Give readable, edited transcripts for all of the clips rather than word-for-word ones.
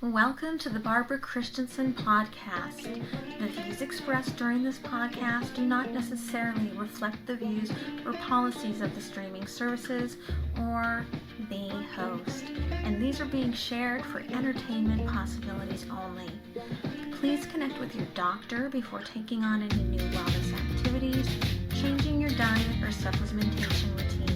Welcome to the Barbara Christensen podcast. The views expressed during this podcast do not necessarily reflect the views or policies of the streaming services or the host, and these are being shared for entertainment possibilities only. Please connect with your doctor before taking on any new wellness activities, changing your diet or supplementation routine.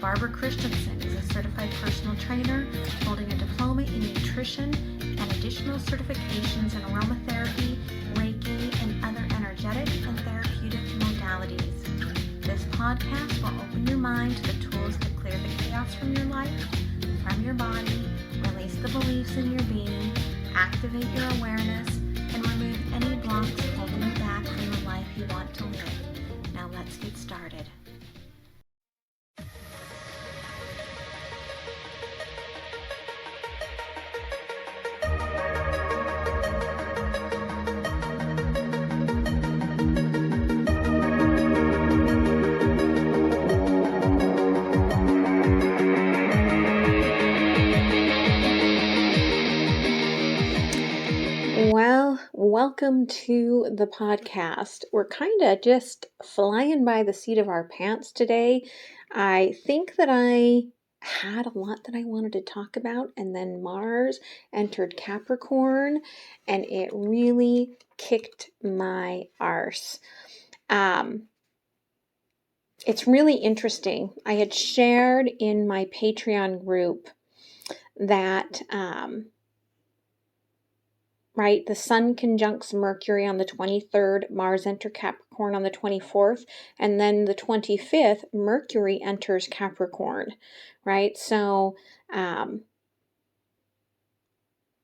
Barbara Christensen is a certified personal trainer holding a diploma in nutrition and additional certifications in aromatherapy, Reiki, and other energetic and therapeutic modalities. This podcast will open your mind to the tools to clear the chaos from your life, from your body, release the beliefs in your being, activate your awareness, and remove any blocks holding you back from the life you want to live. Now let's get started. Well, welcome to the podcast. We're kind of just flying by the seat of our pants today. I think that I had a lot that I wanted to talk about, and then Mars entered Capricorn, and it really kicked my arse. It's really interesting. I had shared in my Patreon group that right? The Sun conjuncts Mercury on the 23rd, Mars enters Capricorn on the 24th, and then the 25th, Mercury enters Capricorn, right? So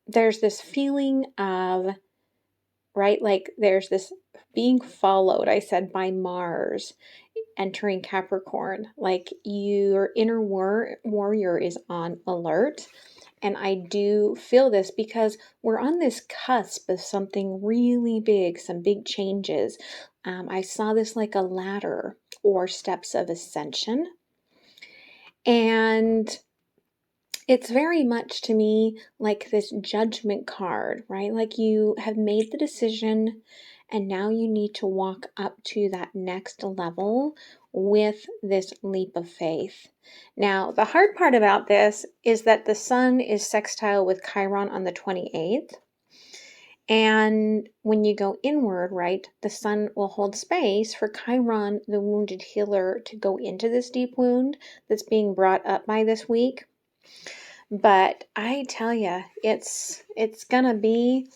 there's this feeling of, right, like there's this being followed, I said, by Mars entering Capricorn, like your inner warrior is on alert. And I do feel this because we're on this cusp of something really big, some big changes. I saw this like a ladder or steps of ascension. And it's very much to me like this judgment card, right? Like you have made the decision and now you need to walk up to that next level with this leap of faith. Now, the hard part about this is that the Sun is sextile with Chiron on the 28th. And when you go inward, right, the Sun will hold space for Chiron, the wounded healer, to go into this deep wound that's being brought up by this week. But I tell you, it's going to be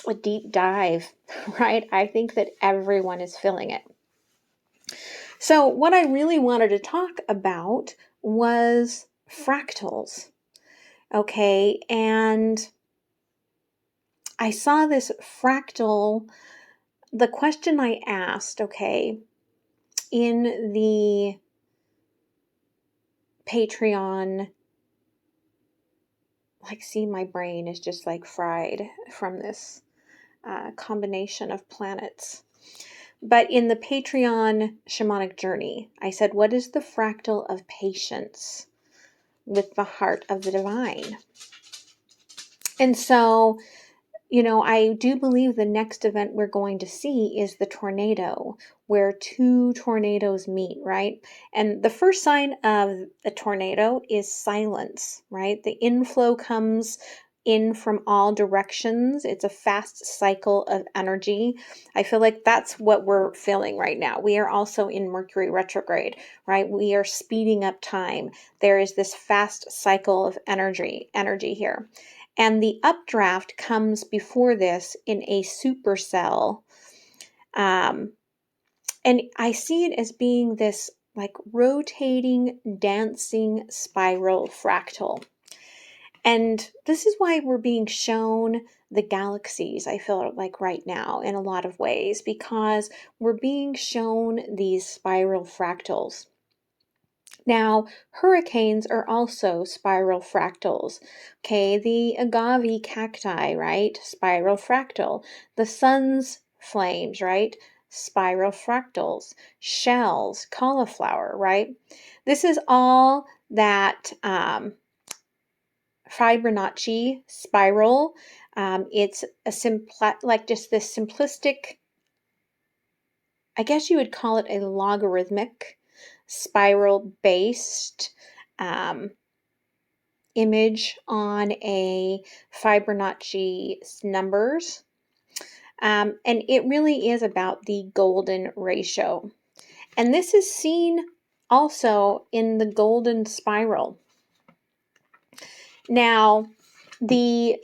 a deep dive, right? I think that everyone is feeling it. So what I really wanted to talk about was fractals. Okay, and I saw this fractal, the question I asked, okay, in the Patreon, like, see, my brain is just like fried from this combination of planets. But in the Patreon shamanic journey, I said, what is the fractal of patience with the heart of the divine? And so, you know, I do believe the next event we're going to see is the tornado, where two tornadoes meet, right? And the first sign of a tornado is silence, right? The inflow comes in from all directions. It's a fast cycle of energy. I feel like that's what we're feeling right now. We are also in Mercury retrograde, right? We are speeding up time. There is this fast cycle of energy here. And the updraft comes before this in a supercell. And I see it as being this like rotating, dancing spiral fractal. And this is why we're being shown the galaxies, I feel like right now, in a lot of ways, because we're being shown these spiral fractals. Now, hurricanes are also spiral fractals. Okay, the agave cacti, right? Spiral fractal. The sun's flames, right? Spiral fractals. Shells, cauliflower, right? This is all that Fibonacci spiral. It's like just this simplistic, I guess you would call it a logarithmic spiral based image on a Fibonacci numbers. And it really is about the golden ratio. And this is seen also in the golden spiral. Now, the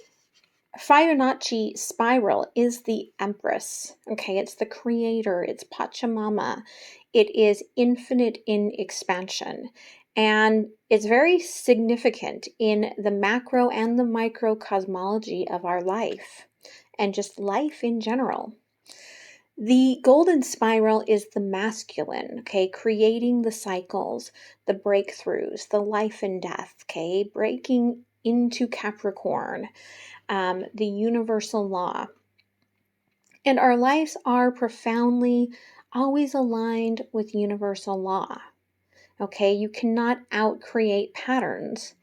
Fibonacci spiral is the Empress. Okay, it's the creator, it's Pachamama. It is infinite in expansion. And it's very significant in the macro and the micro cosmology of our life and just life in general. The golden spiral is the masculine, okay, creating the cycles, the breakthroughs, the life and death, okay, breaking into Capricorn, the universal law. And our lives are profoundly always aligned with universal law. Okay, you cannot out-create patterns,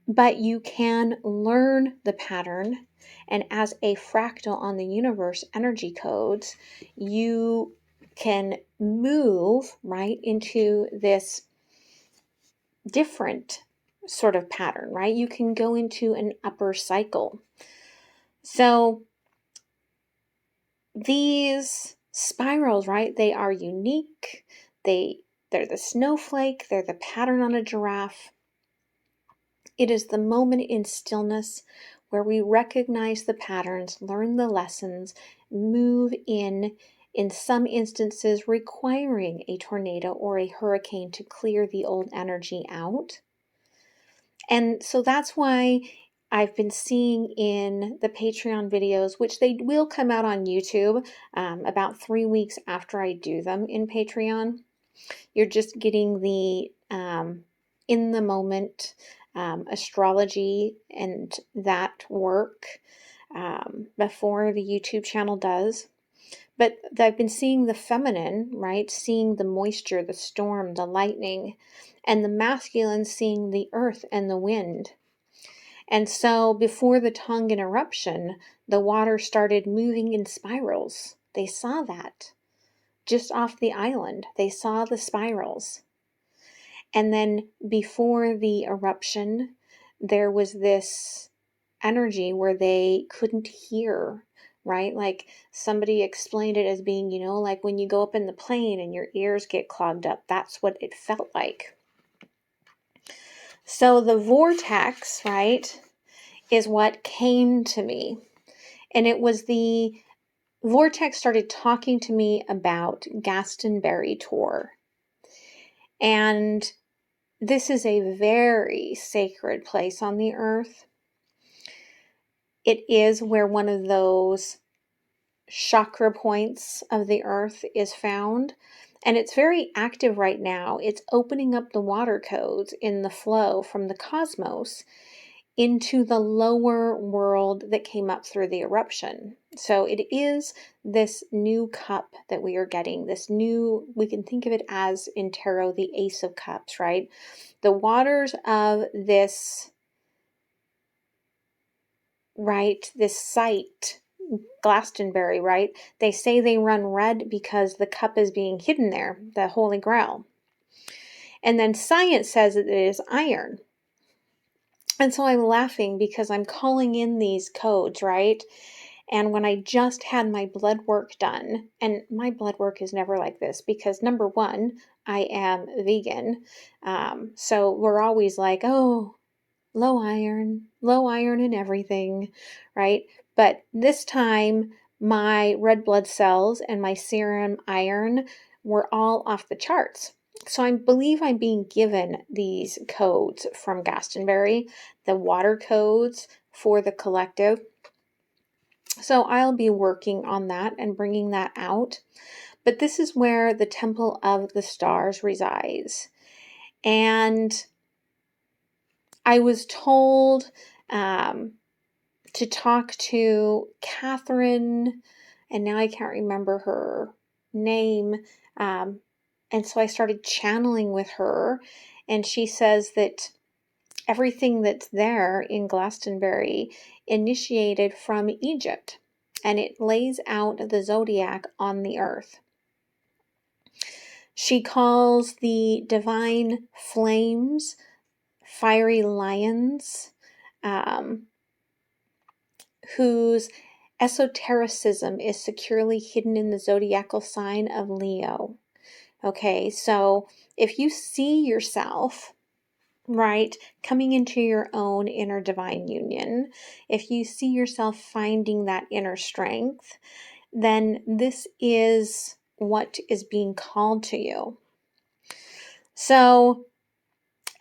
but you can learn the pattern. And as a fractal on the universe energy codes, you can move right into this different sort of pattern, right? You can go into an upper cycle. So these spirals, right, they are unique. They're the snowflake, they're the pattern on a giraffe. It is the moment in stillness where we recognize the patterns, learn the lessons, move in some instances requiring a tornado or a hurricane to clear the old energy out. And so that's why I've been seeing in the Patreon videos, which they will come out on YouTube about 3 weeks after I do them in Patreon. You're just getting the in the moment astrology and that work before the YouTube channel does. But I've been seeing the feminine, right? Seeing the moisture, the storm, the lightning, and the masculine seeing the earth and the wind. And so before the Tongan eruption, the water started moving in spirals. They saw that just off the island. They saw the spirals. And then before the eruption, there was this energy where they couldn't hear, right? Like somebody explained it as being, like when you go up in the plane and your ears get clogged up. That's what it felt like. So the vortex, right, is what came to me. And it was the vortex started talking to me about Glastonbury tour. And this is a very sacred place on the earth. It is where one of those chakra points of the earth is found. And it's very active right now. It's opening up the water codes in the flow from the cosmos into the lower world that came up through the eruption. So it is this new cup that we are getting, this new, we can think of it as in tarot, the Ace of Cups, right? The waters of this, right, this site, Glastonbury, right? They say they run red because the cup is being hidden there, the Holy Grail. And then science says that it is iron. And so I'm laughing because I'm calling in these codes, right? And when I just had my blood work done, and my blood work is never like this because number one, I am vegan. So we're always like, oh, low iron in everything, right? But this time my red blood cells and my serum iron were all off the charts. So I believe I'm being given these codes from Glastonbury, the water codes for the collective. So I'll be working on that and bringing that out. But this is where the Temple of the Stars resides. And I was told to talk to Catherine, and now I can't remember her name. And so I started channeling with her, and she says that everything that's there in Glastonbury initiated from Egypt, and it lays out the zodiac on the earth. She calls the divine flames fiery lions, whose esotericism is securely hidden in the zodiacal sign of Leo. Okay, so if you see yourself, right, coming into your own inner divine union, if you see yourself finding that inner strength, then this is what is being called to you. So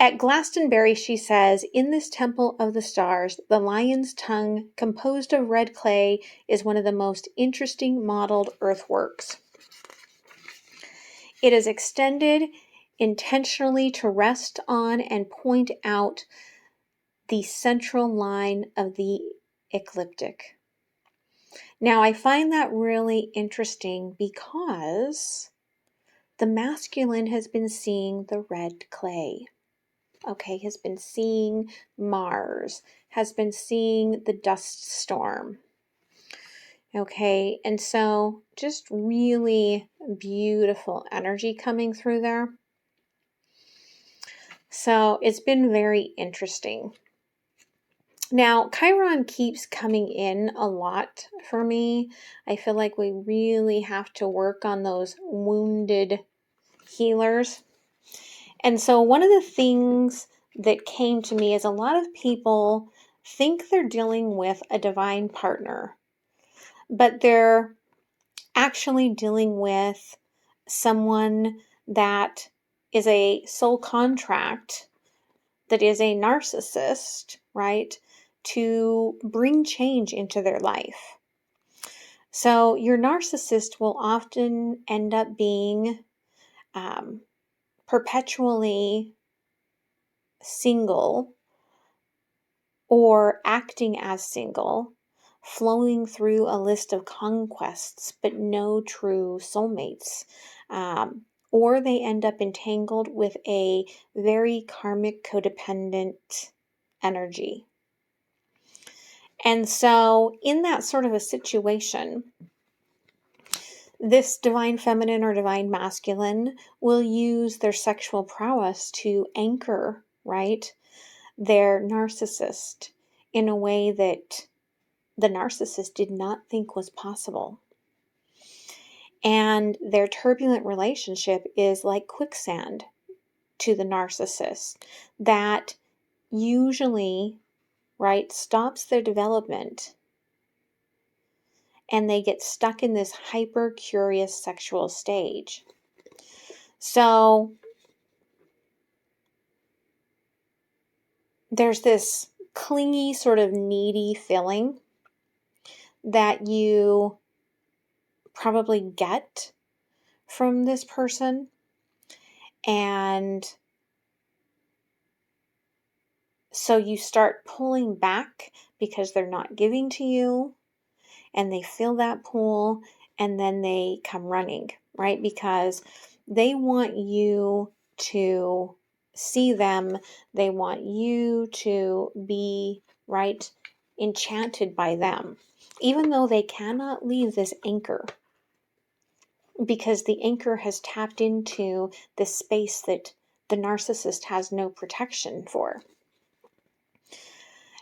at Glastonbury, she says, in this temple of the stars, the lion's tongue, composed of red clay, is one of the most interesting modeled earthworks. It is extended intentionally to rest on and point out the central line of the ecliptic. Now, I find that really interesting because the masculine has been seeing the red clay. Okay, has been seeing Mars, has been seeing the dust storm. Okay, and so just really beautiful energy coming through there. So it's been very interesting. Now, Chiron keeps coming in a lot for me. I feel like we really have to work on those wounded healers. And so one of the things that came to me is a lot of people think they're dealing with a divine partner, but they're actually dealing with someone that is a soul contract, that is a narcissist, right, to bring change into their life. So your narcissist will often end up being perpetually single or acting as single, flowing through a list of conquests, but no true soulmates. Or they end up entangled with a very karmic codependent energy. And so in that sort of a situation, this divine feminine or divine masculine will use their sexual prowess to anchor, right, their narcissist in a way that the narcissist did not think was possible. And their turbulent relationship is like quicksand to the narcissist that usually, right, stops their development, and they get stuck in this hyper curious sexual stage. So there's this clingy, sort of needy feeling that you probably get from this person. And so you start pulling back because they're not giving to you, and they feel that pull, and then they come running, right? Because they want you to see them. They want you to be, right, enchanted by them, even though they cannot leave this anchor, because the anchor has tapped into this space that the narcissist has no protection for.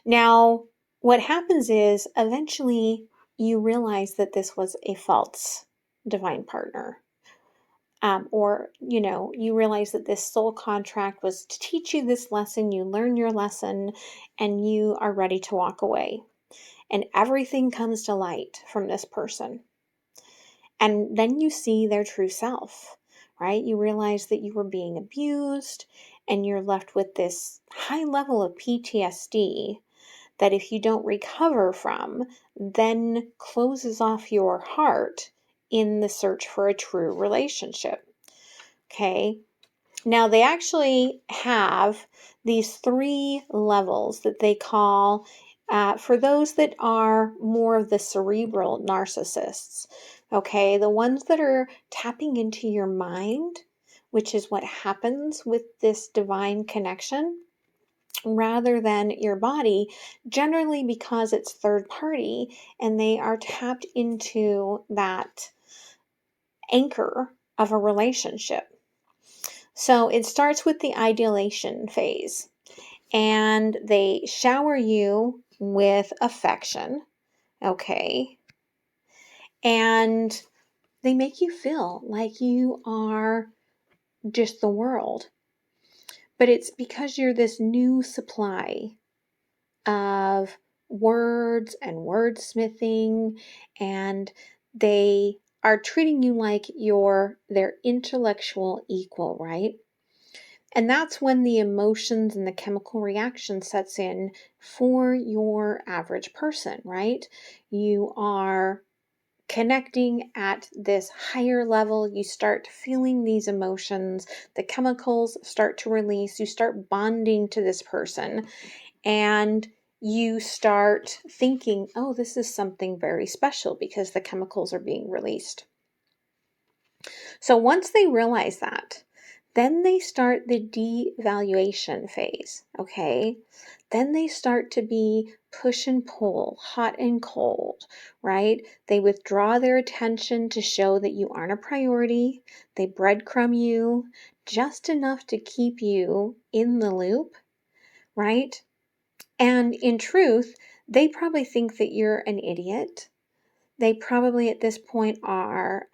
Now, what happens is eventually you realize that this was a false divine partner. Or, you realize that this soul contract was to teach you this lesson, you learn your lesson, and you are ready to walk away. And everything comes to light from this person. And then you see their true self, right? You realize that you were being abused, and you're left with this high level of PTSD that if you don't recover from, then closes off your heart in the search for a true relationship. Okay. Now they actually have these 3 levels that they call, for those that are more of the cerebral narcissists. Okay. The ones that are tapping into your mind, which is what happens with this divine connection. rather than your body, generally because it's third party and they are tapped into that anchor of a relationship. So it starts with the ideation phase, and they shower you with affection, okay? And they make you feel like you are just the world. But it's because you're this new supply of words and wordsmithing, and they are treating you like you're their intellectual equal, right? And that's when the emotions and the chemical reaction sets in for your average person, right? You are connecting at this higher level. You start feeling these emotions, the chemicals start to release, you start bonding to this person, and you start thinking, oh, this is something very special because the chemicals are being released. So once they realize that, then they start the devaluation phase, okay? Then they start to be push and pull, hot and cold, right? They withdraw their attention to show that you aren't a priority. They breadcrumb you just enough to keep you in the loop, right? And in truth, they probably think that you're an idiot. They probably at this point are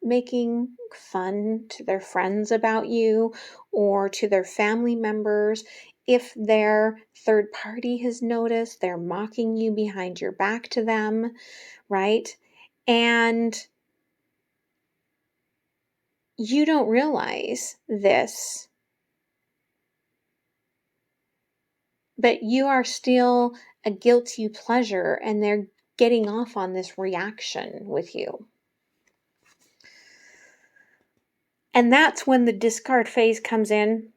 making fun to their friends about you or to their family members. If their third party has noticed, they're mocking you behind your back to them, right? And you don't realize this, but you are still a guilty pleasure, and they're getting off on this reaction with you. And that's when the discard phase comes in.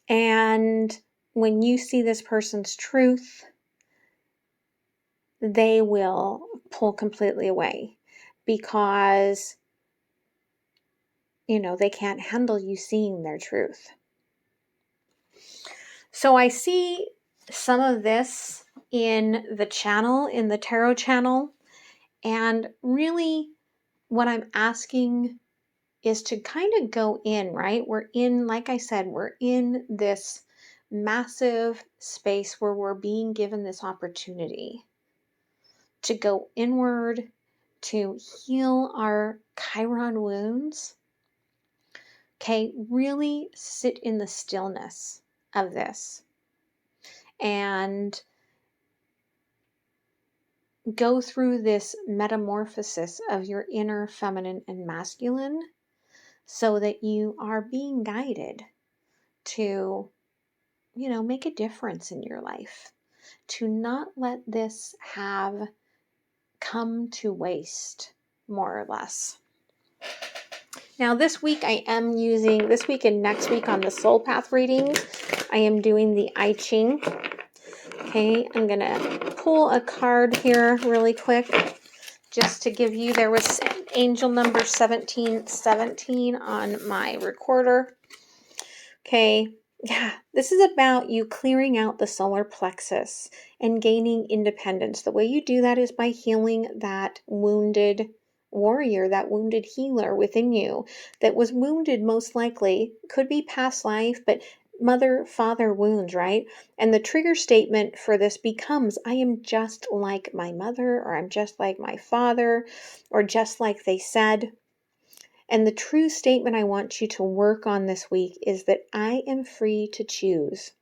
And when you see this person's truth, they will pull completely away because, they can't handle you seeing their truth. So I see some of this in the channel, in the tarot channel. And really what I'm asking is to kind of go in, right? We're in, like I said, we're in this massive space where we're being given this opportunity to go inward, to heal our Chiron wounds. Okay, really sit in the stillness of this and go through this metamorphosis of your inner feminine and masculine so that you are being guided to, make a difference in your life, to not let this have come to waste, more or less. Now this week this week and next week on the Soul Path readings, I am doing the I Ching. Okay, I'm going to pull a card here really quick just to give you, there was angel number 1717 on my recorder. Okay, yeah, this is about you clearing out the solar plexus and gaining independence. The way you do that is by healing that wounded warrior, that wounded healer within you that was wounded, most likely, could be past life, but mother-father wounds, right? And the trigger statement for this becomes, I am just like my mother, or I'm just like my father, or just like they said. And the true statement I want you to work on this week is that I am free to choose.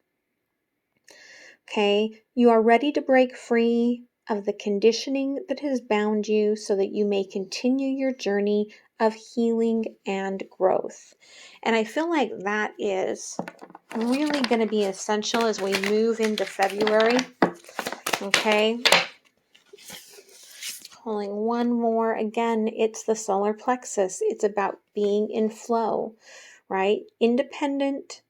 Okay, you are ready to break free of the conditioning that has bound you so that you may continue your journey of healing and growth. And I feel like that is really going to be essential as we move into February. Okay. Pulling one more. Again, it's the solar plexus. It's about being in flow, right? Independent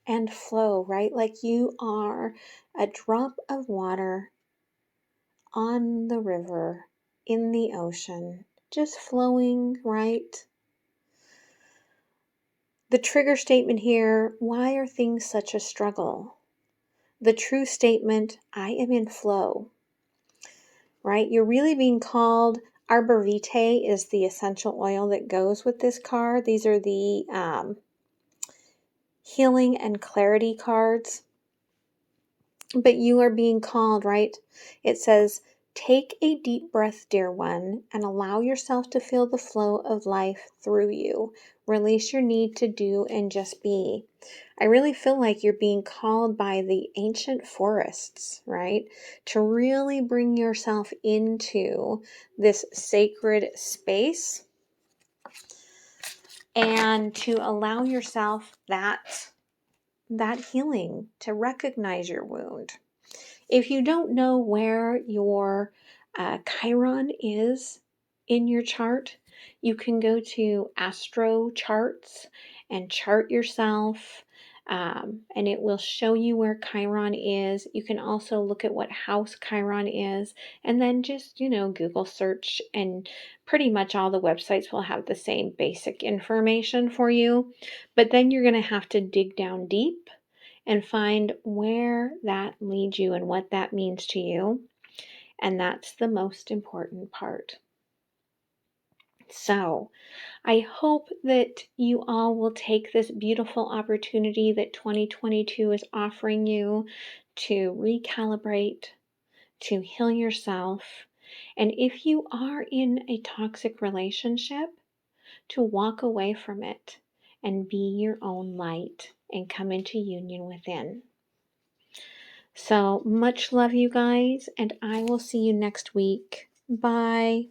and flow, right? Like you are a drop of water on the river, in the ocean, just flowing, right? The trigger statement here, why are things such a struggle? The true statement, I am in flow, right? You're really being called. Arbor Vitae is the essential oil that goes with this card. These are the healing and clarity cards. But you are being called, right? It says, take a deep breath, dear one, and allow yourself to feel the flow of life through you. Release your need to do and just be. I really feel like you're being called by the ancient forests, right? To really bring yourself into this sacred space and to allow yourself that healing, to recognize your wound. If you don't know where your Chiron is in your chart, you can go to Astro Charts and chart yourself, and it will show you where Chiron is. You can also look at what house Chiron is, and then just, Google search, and pretty much all the websites will have the same basic information for you. But then you're going to have to dig down deep and find where that leads you and what that means to you. And that's the most important part. So I hope that you all will take this beautiful opportunity that 2022 is offering you to recalibrate, to heal yourself. And if you are in a toxic relationship, to walk away from it and be your own light and come into union within. So much love, you guys, and I will see you next week. Bye.